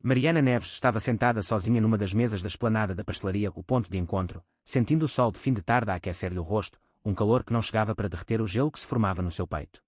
Mariana Neves estava sentada sozinha numa das mesas da esplanada da pastelaria O Ponto de Encontro, sentindo o sol de fim de tarde a aquecer-lhe o rosto, um calor que não chegava para derreter o gelo que se formava no seu peito.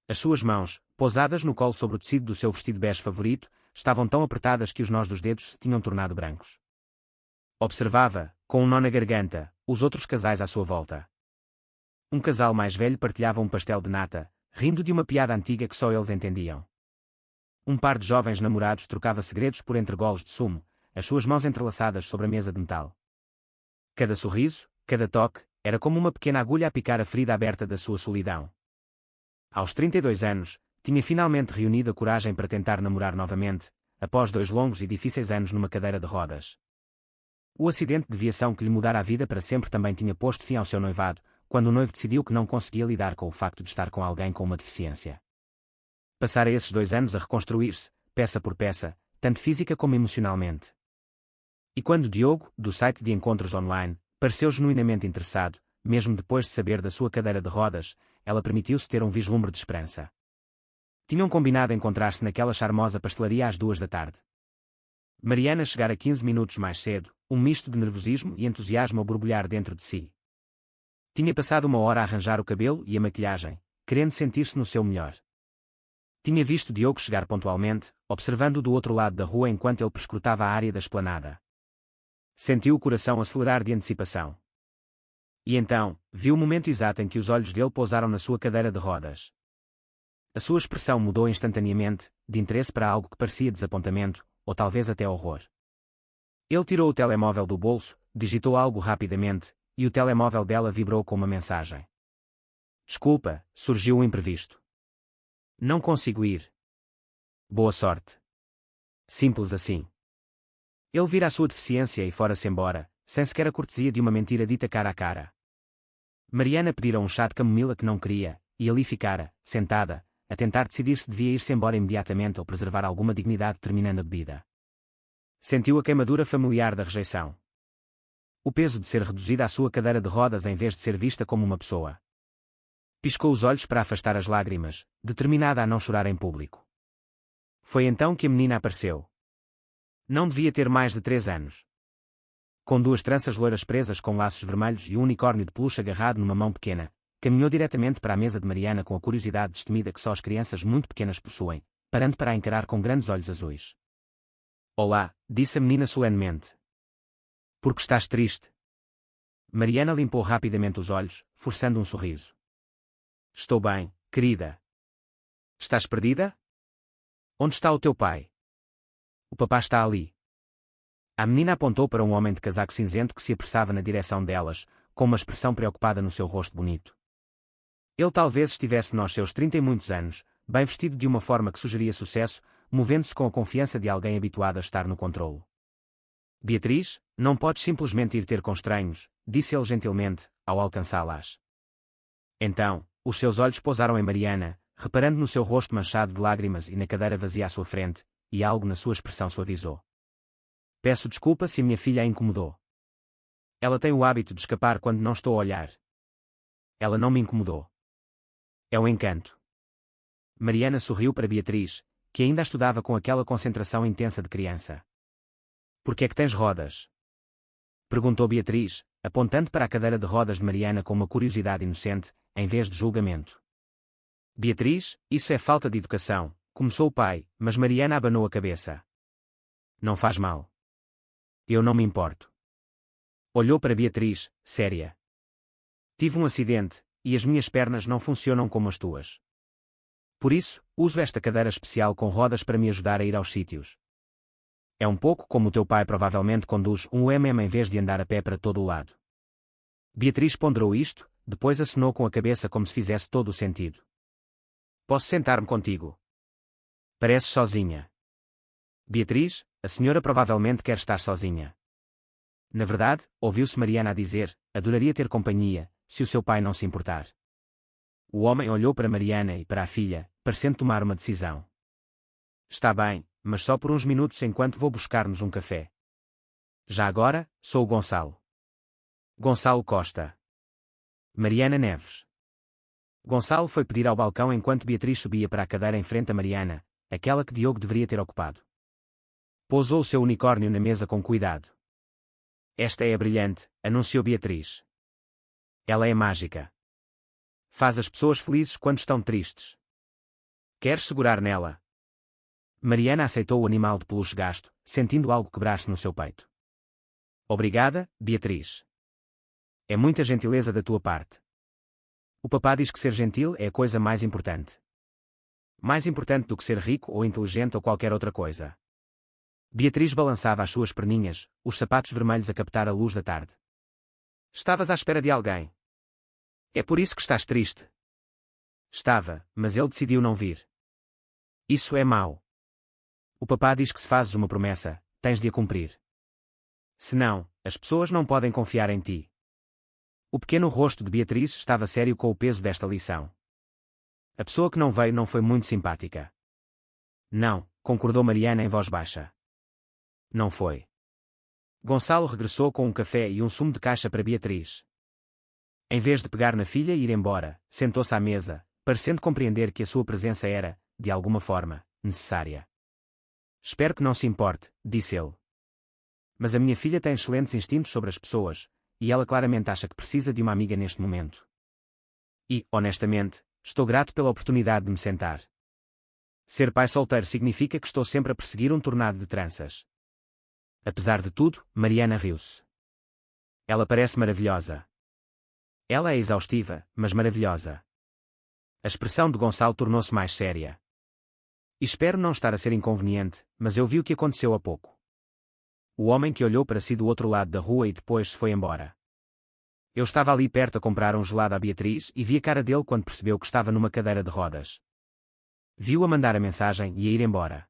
As suas mãos, pousadas no colo sobre o tecido do seu vestido bege favorito, estavam tão apertadas que os nós dos dedos se tinham tornado brancos. Observava, com um nó na garganta, os outros casais à sua volta. Um casal mais velho partilhava um pastel de nata, rindo de uma piada antiga que só eles entendiam. Um par de jovens namorados trocava segredos por entre golos de sumo, as suas mãos entrelaçadas sobre a mesa de metal. Cada sorriso, cada toque, era como uma pequena agulha a picar a ferida aberta da sua solidão. Aos 32 anos, tinha finalmente reunido a coragem para tentar namorar novamente, após 2 longos e difíceis anos numa cadeira de rodas. O acidente de viação que lhe mudara a vida para sempre também tinha posto fim ao seu noivado, quando o noivo decidiu que não conseguia lidar com o facto de estar com alguém com uma deficiência. Passara esses 2 anos a reconstruir-se, peça por peça, tanto física como emocionalmente. E quando Diogo, do site de encontros online, pareceu genuinamente interessado, mesmo depois de saber da sua cadeira de rodas, ela permitiu-se ter um vislumbre de esperança. Tinham combinado encontrar-se naquela charmosa pastelaria às 2 da tarde. Mariana chegara 15 minutos mais cedo, um misto de nervosismo e entusiasmo a borbulhar dentro de si. Tinha passado 1 hora a arranjar o cabelo e a maquilhagem, querendo sentir-se no seu melhor. Tinha visto Diogo chegar pontualmente, observando-o do outro lado da rua enquanto ele perscrutava a área da esplanada. Sentiu o coração acelerar de antecipação. E então, viu o momento exato em que os olhos dele pousaram na sua cadeira de rodas. A sua expressão mudou instantaneamente, de interesse para algo que parecia desapontamento, ou talvez até horror. Ele tirou o telemóvel do bolso, digitou algo rapidamente, e o telemóvel dela vibrou com uma mensagem. Desculpa, surgiu um imprevisto. Não consigo ir. Boa sorte. Simples assim. Ele vira a sua deficiência e fora-se embora, sem sequer a cortesia de uma mentira dita cara a cara. Mariana pedira um chá de camomila que não queria, e ali ficara, sentada, a tentar decidir se devia ir-se embora imediatamente ou preservar alguma dignidade terminando a bebida. Sentiu a queimadura familiar da rejeição. O peso de ser reduzida à sua cadeira de rodas em vez de ser vista como uma pessoa. Piscou os olhos para afastar as lágrimas, determinada a não chorar em público. Foi então que a menina apareceu. Não devia ter mais de 3 anos. Com 2 tranças loiras presas com laços vermelhos e um unicórnio de peluche agarrado numa mão pequena, caminhou diretamente para a mesa de Mariana com a curiosidade destemida que só as crianças muito pequenas possuem, parando para a encarar com grandes olhos azuis. Olá, disse a menina solenemente. Por que estás triste? Mariana limpou rapidamente os olhos, forçando um sorriso. Estou bem, querida. Estás perdida? Onde está o teu pai? O papá está ali. A menina apontou para um homem de casaco cinzento que se apressava na direção delas, com uma expressão preocupada no seu rosto bonito. Ele talvez estivesse nos seus 30 e muitos anos, bem vestido de uma forma que sugeria sucesso, movendo-se com a confiança de alguém habituado a estar no controlo. Beatriz, não podes simplesmente ir ter com estranhos, disse ele gentilmente, ao alcançá-las. Então, os seus olhos pousaram em Mariana, reparando no seu rosto manchado de lágrimas e na cadeira vazia à sua frente, e algo na sua expressão suavizou. Peço desculpa se minha filha a incomodou. Ela tem o hábito de escapar quando não estou a olhar. Ela não me incomodou. É um encanto. Mariana sorriu para Beatriz, que ainda a estudava com aquela concentração intensa de criança. Por que é que tens rodas? Perguntou Beatriz, apontando para a cadeira de rodas de Mariana com uma curiosidade inocente, em vez de julgamento. Beatriz, isso é falta de educação, começou o pai, mas Mariana abanou a cabeça. Não faz mal. Eu não me importo. Olhou para Beatriz, séria. Tive um acidente, e as minhas pernas não funcionam como as tuas. Por isso, uso esta cadeira especial com rodas para me ajudar a ir aos sítios. É um pouco como o teu pai provavelmente conduz um em vez de andar a pé para todo o lado. Beatriz ponderou isto, depois acenou com a cabeça como se fizesse todo o sentido. Posso sentar-me contigo? Pareces sozinha. Beatriz, a senhora provavelmente quer estar sozinha. Na verdade, ouviu-se Mariana a dizer, adoraria ter companhia, se o seu pai não se importar. O homem olhou para Mariana e para a filha, parecendo tomar uma decisão. Está bem, mas só por uns minutos enquanto vou buscar-nos um café. Já agora, sou o Gonçalo. Gonçalo Costa. Mariana Neves. Gonçalo foi pedir ao balcão enquanto Beatriz subia para a cadeira em frente a Mariana, aquela que Diogo deveria ter ocupado. Pousou o seu unicórnio na mesa com cuidado. Esta é a brilhante, anunciou Beatriz. Ela é mágica. Faz as pessoas felizes quando estão tristes. Queres segurar nela? Mariana aceitou o animal de peluche gasto, sentindo algo quebrar-se no seu peito. Obrigada, Beatriz. É muita gentileza da tua parte. O papá diz que ser gentil é a coisa mais importante. Mais importante do que ser rico ou inteligente ou qualquer outra coisa. Beatriz balançava as suas perninhas, os sapatos vermelhos a captar a luz da tarde. Estavas à espera de alguém. É por isso que estás triste. Estava, mas ele decidiu não vir. Isso é mau. O papá diz que se fazes uma promessa, tens de a cumprir. Senão, as pessoas não podem confiar em ti. O pequeno rosto de Beatriz estava sério com o peso desta lição. A pessoa que não veio não foi muito simpática. Não, concordou Mariana em voz baixa. Não foi. Gonçalo regressou com um café e um sumo de caixa para Beatriz. Em vez de pegar na filha e ir embora, sentou-se à mesa, parecendo compreender que a sua presença era, de alguma forma, necessária. Espero que não se importe, disse ele. Mas a minha filha tem excelentes instintos sobre as pessoas, e ela claramente acha que precisa de uma amiga neste momento. E, honestamente, estou grato pela oportunidade de me sentar. Ser pai solteiro significa que estou sempre a perseguir um tornado de tranças. Apesar de tudo, Mariana riu-se. Ela parece maravilhosa. Ela é exaustiva, mas maravilhosa. A expressão de Gonçalo tornou-se mais séria. E espero não estar a ser inconveniente, mas eu vi o que aconteceu há pouco. O homem que olhou para si do outro lado da rua e depois se foi embora. Eu estava ali perto a comprar um gelado à Beatriz e vi a cara dele quando percebeu que estava numa cadeira de rodas. Viu-a mandar a mensagem e a ir embora.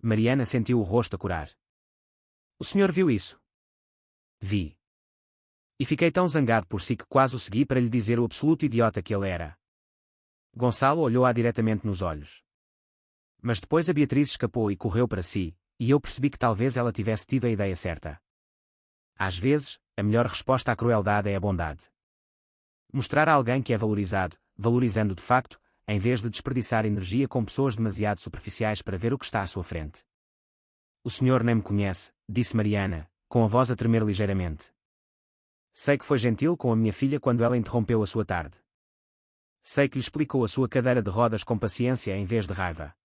Mariana sentiu o rosto a corar. O senhor viu isso? Vi. E fiquei tão zangado por si que quase o segui para lhe dizer o absoluto idiota que ele era. Gonçalo olhou-a diretamente nos olhos. Mas depois a Beatriz escapou e correu para si, e eu percebi que talvez ela tivesse tido a ideia certa. Às vezes, a melhor resposta à crueldade é a bondade. Mostrar a alguém que é valorizado, valorizando de facto, em vez de desperdiçar energia com pessoas demasiado superficiais para ver o que está à sua frente. O senhor nem me conhece, disse Mariana, com a voz a tremer ligeiramente. Sei que foi gentil com a minha filha quando ela interrompeu a sua tarde. Sei que lhe explicou a sua cadeira de rodas com paciência em vez de raiva.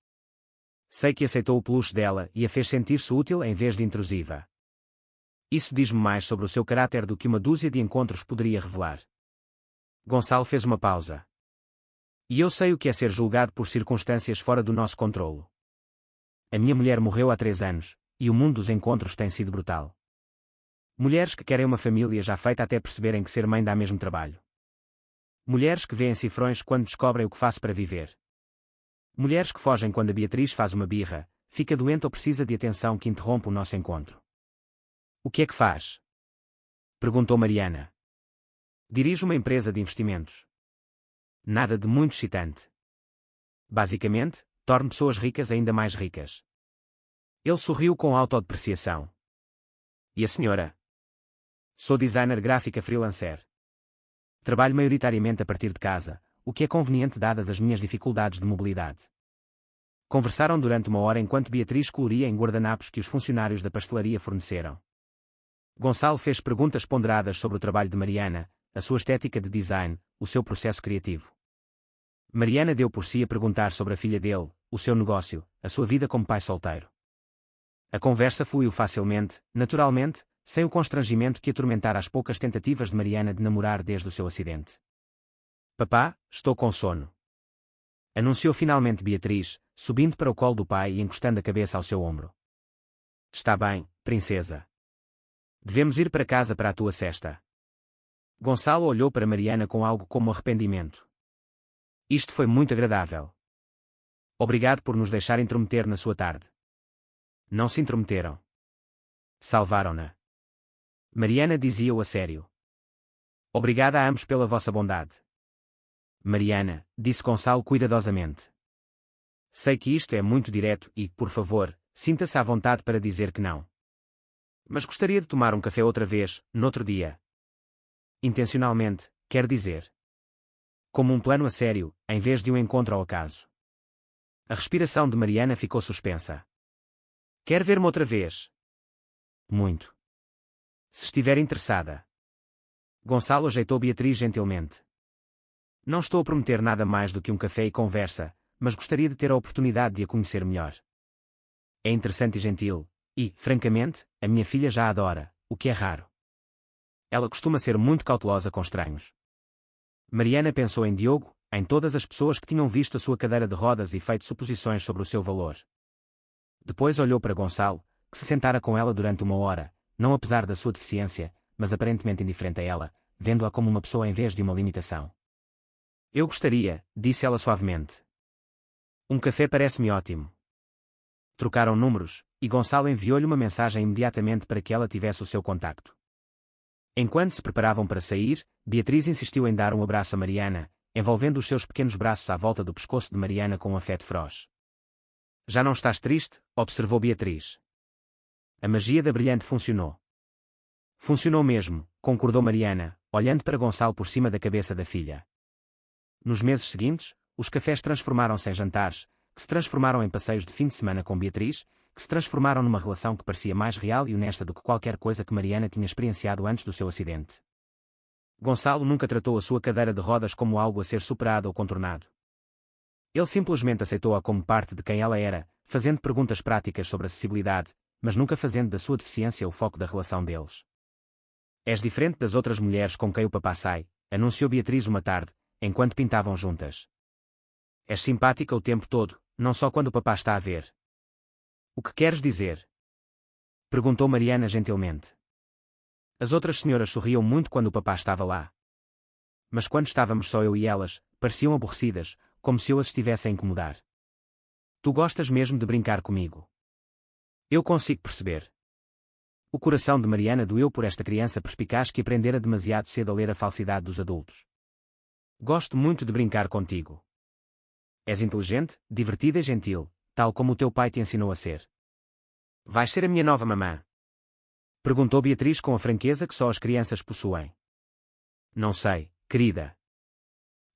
Sei que aceitou o peluche dela e a fez sentir-se útil em vez de intrusiva. Isso diz-me mais sobre o seu caráter do que uma dúzia de encontros poderia revelar. Gonçalo fez uma pausa. E eu sei o que é ser julgado por circunstâncias fora do nosso controlo. A minha mulher morreu há 3 anos, e o mundo dos encontros tem sido brutal. Mulheres que querem uma família já feita até perceberem que ser mãe dá mesmo trabalho. Mulheres que veem cifrões quando descobrem o que faço para viver. Mulheres que fogem quando a Beatriz faz uma birra, fica doente ou precisa de atenção que interrompe o nosso encontro. O que é que faz? Perguntou Mariana. Dirijo uma empresa de investimentos. Nada de muito excitante. Basicamente, torno pessoas ricas ainda mais ricas. Ele sorriu com autodepreciação. E a senhora? Sou designer gráfica freelancer. Trabalho maioritariamente a partir de casa, o que é conveniente dadas as minhas dificuldades de mobilidade. Conversaram durante 1 hora enquanto Beatriz coloria em guardanapos que os funcionários da pastelaria forneceram. Gonçalo fez perguntas ponderadas sobre o trabalho de Mariana, a sua estética de design, o seu processo criativo. Mariana deu por si a perguntar sobre a filha dele, o seu negócio, a sua vida como pai solteiro. A conversa fluiu facilmente, naturalmente, sem o constrangimento que atormentara as poucas tentativas de Mariana de namorar desde o seu acidente. Papá, estou com sono. Anunciou finalmente Beatriz, subindo para o colo do pai e encostando a cabeça ao seu ombro. Está bem, princesa. Devemos ir para casa para a tua sesta. Gonçalo olhou para Mariana com algo como arrependimento. Isto foi muito agradável. Obrigado por nos deixar intrometer na sua tarde. Não se intrometeram. Salvaram-na. Mariana dizia-o a sério. Obrigada a ambos pela vossa bondade. Mariana, disse Gonçalo cuidadosamente. Sei que isto é muito direto e, por favor, sinta-se à vontade para dizer que não. Mas gostaria de tomar um café outra vez, noutro dia. Intencionalmente, quer dizer. Como um plano a sério, em vez de um encontro ao acaso. A respiração de Mariana ficou suspensa. Quer ver-me outra vez? Muito. Se estiver interessada. Gonçalo ajeitou Beatriz gentilmente. Não estou a prometer nada mais do que um café e conversa, mas gostaria de ter a oportunidade de a conhecer melhor. É interessante e gentil, e, francamente, a minha filha já a adora, o que é raro. Ela costuma ser muito cautelosa com estranhos. Mariana pensou em Diogo, em todas as pessoas que tinham visto a sua cadeira de rodas e feito suposições sobre o seu valor. Depois olhou para Gonçalo, que se sentara com ela durante 1 hora, não apesar da sua deficiência, mas aparentemente indiferente a ela, vendo-a como uma pessoa em vez de uma limitação. Eu gostaria, disse ela suavemente. Um café parece-me ótimo. Trocaram números, e Gonçalo enviou-lhe uma mensagem imediatamente para que ela tivesse o seu contacto. Enquanto se preparavam para sair, Beatriz insistiu em dar um abraço a Mariana, envolvendo os seus pequenos braços à volta do pescoço de Mariana com um afeto feroz. Já não estás triste? Observou Beatriz. A magia da brilhante funcionou. Funcionou mesmo, concordou Mariana, olhando para Gonçalo por cima da cabeça da filha. Nos meses seguintes, os cafés transformaram-se em jantares, que se transformaram em passeios de fim de semana com Beatriz, que se transformaram numa relação que parecia mais real e honesta do que qualquer coisa que Mariana tinha experienciado antes do seu acidente. Gonçalo nunca tratou a sua cadeira de rodas como algo a ser superado ou contornado. Ele simplesmente aceitou-a como parte de quem ela era, fazendo perguntas práticas sobre acessibilidade, mas nunca fazendo da sua deficiência o foco da relação deles. És diferente das outras mulheres com quem o papá sai, anunciou Beatriz uma tarde, enquanto pintavam juntas. És simpática o tempo todo, não só quando o papá está a ver. O que queres dizer? Perguntou Mariana gentilmente. As outras senhoras sorriam muito quando o papá estava lá. Mas quando estávamos só eu e elas, pareciam aborrecidas, como se eu as estivesse a incomodar. Tu gostas mesmo de brincar comigo. Eu consigo perceber. O coração de Mariana doeu por esta criança perspicaz que aprendera demasiado cedo a ler a falsidade dos adultos. Gosto muito de brincar contigo. És inteligente, divertida e gentil, tal como o teu pai te ensinou a ser. Vais ser a minha nova mamã? Perguntou Beatriz com a franqueza que só as crianças possuem. Não sei, querida.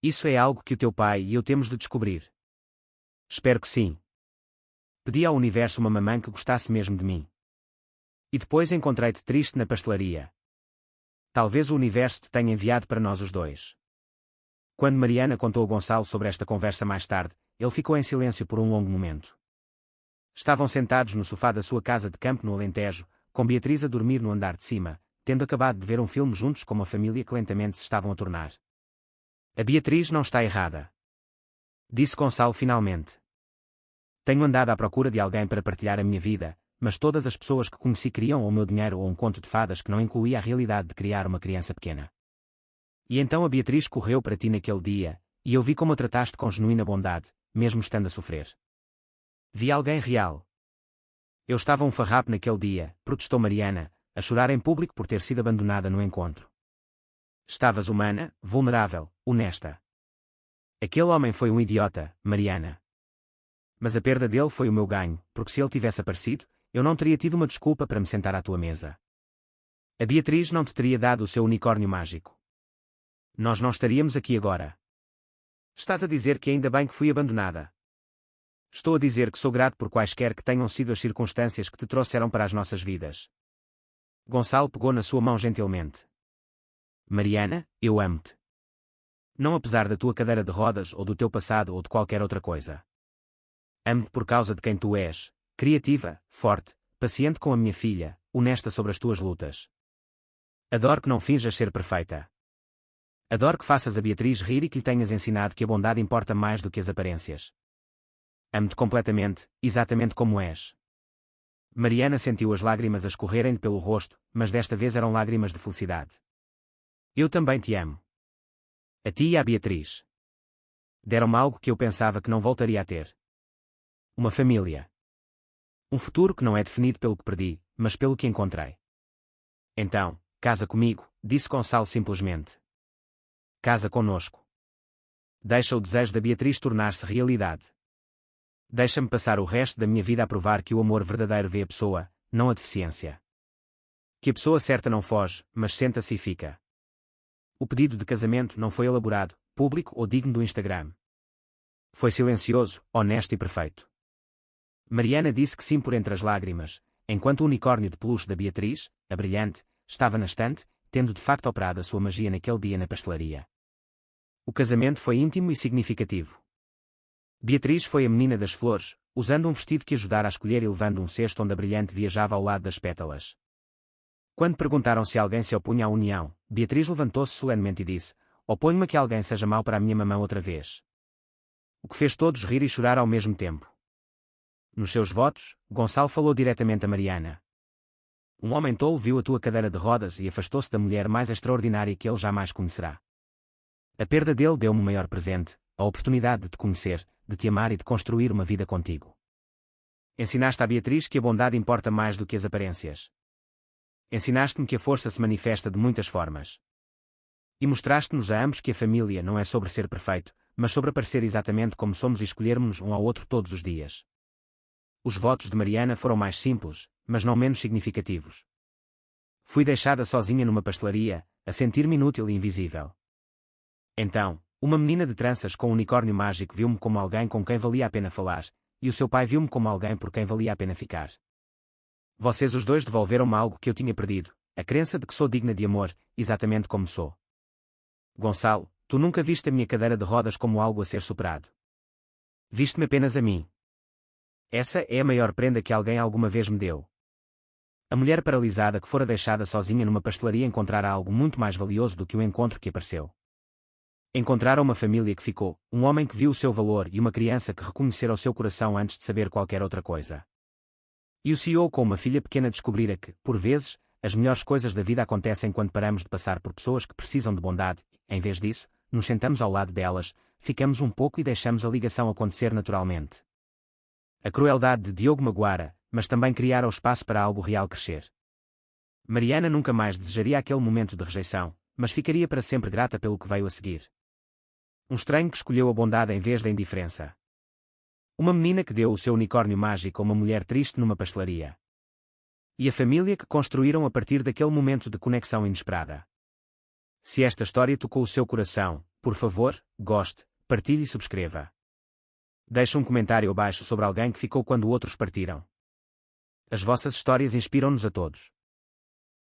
Isso é algo que o teu pai e eu temos de descobrir. Espero que sim. Pedi ao universo uma mamã que gostasse mesmo de mim. E depois encontrei-te triste na pastelaria. Talvez o universo te tenha enviado para nós os dois. Quando Mariana contou a Gonçalo sobre esta conversa mais tarde, ele ficou em silêncio por um longo momento. Estavam sentados no sofá da sua casa de campo no Alentejo, com Beatriz a dormir no andar de cima, tendo acabado de ver um filme juntos como a família que lentamente se estavam a tornar. A Beatriz não está errada. Disse Gonçalo finalmente. Tenho andado à procura de alguém para partilhar a minha vida, mas todas as pessoas que conheci queriam ou o meu dinheiro ou um conto de fadas que não incluía a realidade de criar uma criança pequena. E então a Beatriz correu para ti naquele dia, e eu vi como a trataste com genuína bondade, mesmo estando a sofrer. Vi alguém real. Eu estava um farrapo naquele dia, protestou Mariana, a chorar em público por ter sido abandonada no encontro. Estavas humana, vulnerável, honesta. Aquele homem foi um idiota, Mariana. Mas a perda dele foi o meu ganho, porque se ele tivesse aparecido, eu não teria tido uma desculpa para me sentar à tua mesa. A Beatriz não te teria dado o seu unicórnio mágico. Nós não estaríamos aqui agora. Estás a dizer que ainda bem que fui abandonada. Estou a dizer que sou grato por quaisquer que tenham sido as circunstâncias que te trouxeram para as nossas vidas. Gonçalo pegou na sua mão gentilmente. Mariana, eu amo-te. Não apesar da tua cadeira de rodas ou do teu passado ou de qualquer outra coisa. Amo-te por causa de quem tu és, criativa, forte, paciente com a minha filha, honesta sobre as tuas lutas. Adoro que não finjas ser perfeita. Adoro que faças a Beatriz rir e que lhe tenhas ensinado que a bondade importa mais do que as aparências. Amo-te completamente, exatamente como és. Mariana sentiu as lágrimas a escorrerem-lhe pelo rosto, mas desta vez eram lágrimas de felicidade. Eu também te amo. A ti e à Beatriz. Deram-me algo que eu pensava que não voltaria a ter. Uma família. Um futuro que não é definido pelo que perdi, mas pelo que encontrei. Então, casa comigo, disse Gonçalo simplesmente. Casa conosco. Deixa o desejo da Beatriz tornar-se realidade. Deixa-me passar o resto da minha vida a provar que o amor verdadeiro vê a pessoa, não a deficiência. Que a pessoa certa não foge, mas senta-se e fica. O pedido de casamento não foi elaborado, público ou digno do Instagram. Foi silencioso, honesto e perfeito. Mariana disse que sim por entre as lágrimas, enquanto o unicórnio de peluche da Beatriz, a brilhante, estava na estante, tendo de facto operado a sua magia naquele dia na pastelaria. O casamento foi íntimo e significativo. Beatriz foi a menina das flores, usando um vestido que ajudara a escolher e levando um cesto onde a brilhante viajava ao lado das pétalas. Quando perguntaram se alguém se opunha à união, Beatriz levantou-se solenemente e disse: "Oponho-me a que alguém seja mau para a minha mamã outra vez." O que fez todos rir e chorar ao mesmo tempo. Nos seus votos, Gonçalo falou diretamente a Mariana. "Um homem tolo viu a tua cadeira de rodas e afastou-se da mulher mais extraordinária que ele jamais conhecerá. A perda dele deu-me o maior presente, a oportunidade de te conhecer, de te amar e de construir uma vida contigo. Ensinaste à Beatriz que a bondade importa mais do que as aparências. Ensinaste-me que a força se manifesta de muitas formas. E mostraste-nos a ambos que a família não é sobre ser perfeito, mas sobre aparecer exatamente como somos e escolhermos um ao outro todos os dias." Os votos de Mariana foram mais simples, mas não menos significativos. "Fui deixada sozinha numa pastelaria, a sentir-me inútil e invisível. Então, uma menina de tranças com um unicórnio mágico viu-me como alguém com quem valia a pena falar, e o seu pai viu-me como alguém por quem valia a pena ficar. Vocês os dois devolveram-me algo que eu tinha perdido, a crença de que sou digna de amor, exatamente como sou. Gonçalo, tu nunca viste a minha cadeira de rodas como algo a ser superado. Viste-me apenas a mim. Essa é a maior prenda que alguém alguma vez me deu." A mulher paralisada que fora deixada sozinha numa pastelaria encontrara algo muito mais valioso do que o encontro que apareceu. Encontrara uma família que ficou, um homem que viu o seu valor e uma criança que reconhecera o seu coração antes de saber qualquer outra coisa. E o CEO com uma filha pequena descobrira que, por vezes, as melhores coisas da vida acontecem quando paramos de passar por pessoas que precisam de bondade, em vez disso, nos sentamos ao lado delas, ficamos um pouco e deixamos a ligação acontecer naturalmente. A crueldade de Diogo magoara, mas também criara o espaço para algo real crescer. Mariana nunca mais desejaria aquele momento de rejeição, mas ficaria para sempre grata pelo que veio a seguir. Um estranho que escolheu a bondade em vez da indiferença. Uma menina que deu o seu unicórnio mágico a uma mulher triste numa pastelaria. E a família que construíram a partir daquele momento de conexão inesperada. Se esta história tocou o seu coração, por favor, goste, partilhe e subscreva. Deixe um comentário abaixo sobre alguém que ficou quando outros partiram. As vossas histórias inspiram-nos a todos.